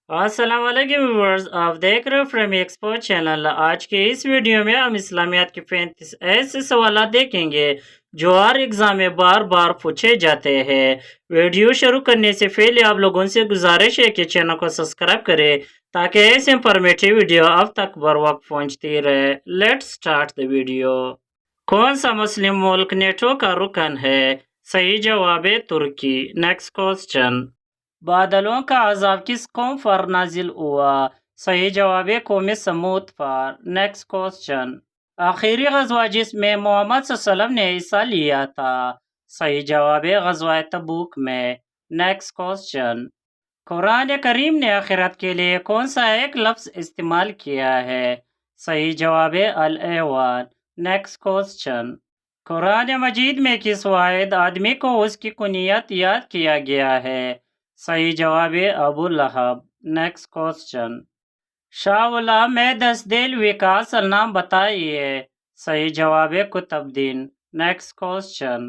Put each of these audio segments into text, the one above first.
السلام علیکم ویورز، آپ دیکھ رہے ہو فریمی ایکسپرٹ چینل۔ آج کے اس ویڈیو میں ہم اسلامیات کے 35 ایسے سوالات دیکھیں گے جو ہر ایگزام میں بار بار پوچھے جاتے ہیں۔ ویڈیو شروع کرنے سے پہلے آپ لوگوں سے گزارش ہے کہ چینل کو سبسکرائب کریں تاکہ ایسے انفارمیٹیو ویڈیو اب تک بر وقت پہنچتی رہے۔ Let's start the video. کون سا مسلم ملک نیٹو کا رکن ہے؟ صحیح جواب ہے ترکی۔ Next question. بادلوں کا عذاب کس قوم پر نازل ہوا؟ صحیح جواب ہے قوم سمود پر۔ Next question. آخری غزوہ جس میں محمد صلی اللہ علیہ وسلم نے حصہ لیا تھا؟ صحیح جواب ہے غزوہ تبوک میں۔ Next question. قرآن کریم نے آخرت کے لیے کون سا ایک لفظ استعمال کیا ہے؟ صحیح جواب ہے الایوان۔ Next question. قرآن مجید میں کس واحد آدمی کو اس کی کنیت یاد کیا گیا ہے؟ صحیح جواب ہے ابو لہب۔ Next question. شاہ غلام میں دہلوی کا اصل نام بتائیے۔ صحیح جواب ہے قطب الدین۔ Next question.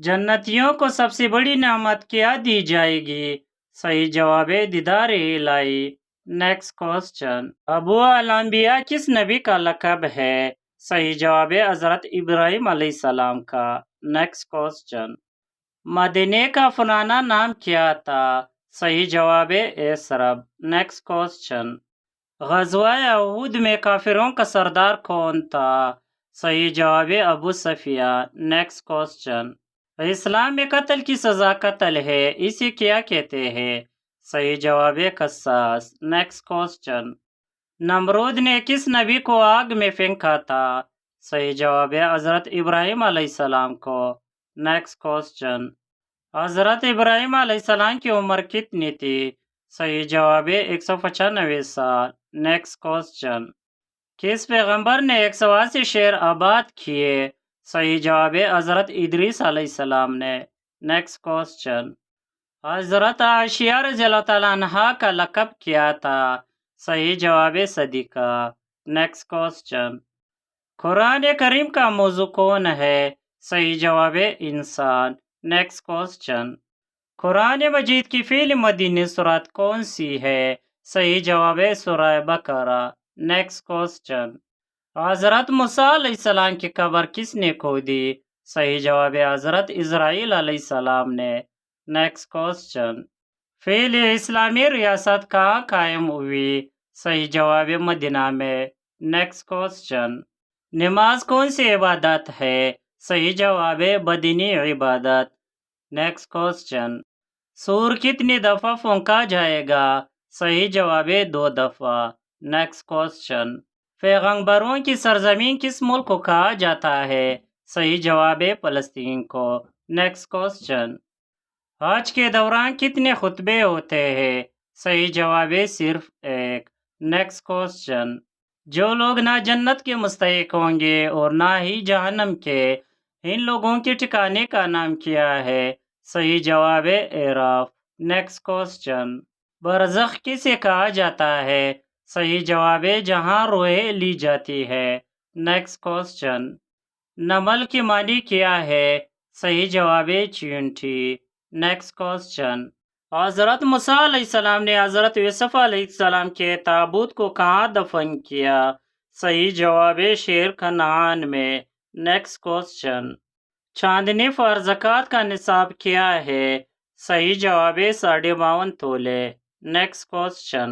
جنتیوں کو سب سے بڑی نعمت کیا دی جائے گی؟ صحیح جواب ہے دیدار الہی۔ Next question. ابو الانبیاء کس نبی کا لقب ہے؟ صحیح جواب ہے حضرت ابراہیم علیہ السلام کا۔ Next question. مدینے کا پرانا نام کیا تھا؟ صحیح جواب ہے یثرب۔ Next question. غزوہ احد میں کافروں کا سردار کون تھا؟ صحیح جواب ہے ابو سفیان۔ Next question. اسلام میں قتل کی سزا قتل ہے، اسے کیا کہتے ہیں؟ صحیح جواب ہے قصاص۔ Next question. نمرود نے کس نبی کو آگ میں پھینکا تھا؟ صحیح جواب ہے حضرت ابراہیم علیہ السلام کو۔ Next question. حضرت ابراہیم علیہ السلام کی عمر کتنی تھی؟ صحیح جواب ہے 195 سال۔ Next question. کس پیغمبر نے 180 شہر آباد کیے؟ صحیح جواب ہے حضرت ادریس علیہ السلام نے۔ Next question. حضرت عائشہ رضی اللہ تعالیٰ عنہا کا لقب کیا تھا؟ صحیح جواب ہے صدیقہ۔ Next question. قرآن کریم کا موضوع کون ہے؟ صحیح جواب ہے انسان۔ Next question. قرآن مجید کی فعل مدنی سورت کون سی ہے؟ صحیح جواب ہے سورہ بقرہ۔ Next question. حضرت موسیٰ علیہ السلام کی قبر کس نے کھودی؟ صحیح جواب ہے حضرت اسرائیل علیہ السلام نے۔ Next question. فعل اسلامی ریاست کہاں قائم ہوئی؟ صحیح جواب ہے مدینہ میں۔ Next question. نماز کون سی عبادت ہے؟ صحیح جواب ہے بدنی عبادت۔ Next question. سور کتنی دفعہ پھونکا جائے گا؟ صحیح جواب ہے 2 دفعہ۔ Next question. پیغمبروں کی سرزمین کس ملک کو کہا جاتا ہے؟ صحیح جواب ہے فلسطین کو۔ Next question. حج کے دوران کتنے خطبے ہوتے ہیں؟ صحیح جواب ہے صرف 1۔ Next question. جو لوگ نہ جنت کے مستحق ہوں گے اور نہ ہی جہنم کے، ان لوگوں کے ٹھکانے کا نام کیا ہے؟ صحیح جواب ہے اعراف۔ Next question. برزخ کسے کہا جاتا ہے؟ صحیح جواب ہے جہاں روحیں لی جاتی ہے۔ Next question. نمل کی معنی کیا ہے؟ صحیح جواب ہے چیونٹی۔ Next question. حضرت موسیٰ علیہ السلام نے حضرت یوسف علیہ السلام کے تابوت کو کہاں دفن کیا؟ صحیح جواب ہے شیر کنعان میں۔ Next question. چاندنی پر زکوٰۃ کا نصاب کیا ہے؟ صحیح جواب ہے 52.5 تولے۔ Next question.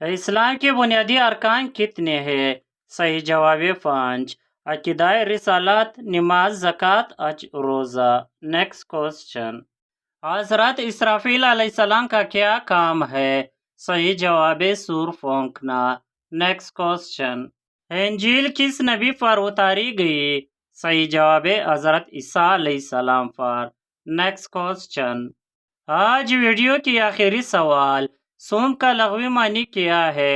اسلام کے بنیادی ارکان کتنے ہیں؟ صحیح جواب ہے 5۔ عقیدہ رسالت، نماز، زکوٰۃ، حج، روزہ۔ Next question. حضرت اسرافیل علیہ السلام کا کیا کام ہے؟ صحیح جواب ہے سور پھونکنا۔ Next question. انجیل کس نبی پر اتاری گئی؟ صحیح جواب ہے حضرت عیسیٰ علیہ السلام پر۔ Next question. آج ویڈیو کی آخری سوال، صوم کا لغوی معنی کیا ہے؟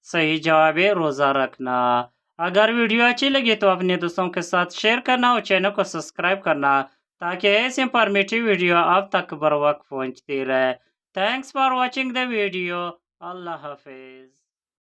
صحیح جواب ہے روزہ رکھنا۔ اگر ویڈیو اچھی لگی تو اپنے دوستوں کے ساتھ شیئر کرنا اور چینل کو سبسکرائب کرنا تاکہ ایسے انفارمیٹیو ویڈیو آپ تک بر وقت پہنچتی رہے۔ Thanks for watching the video. اللہ حافظ۔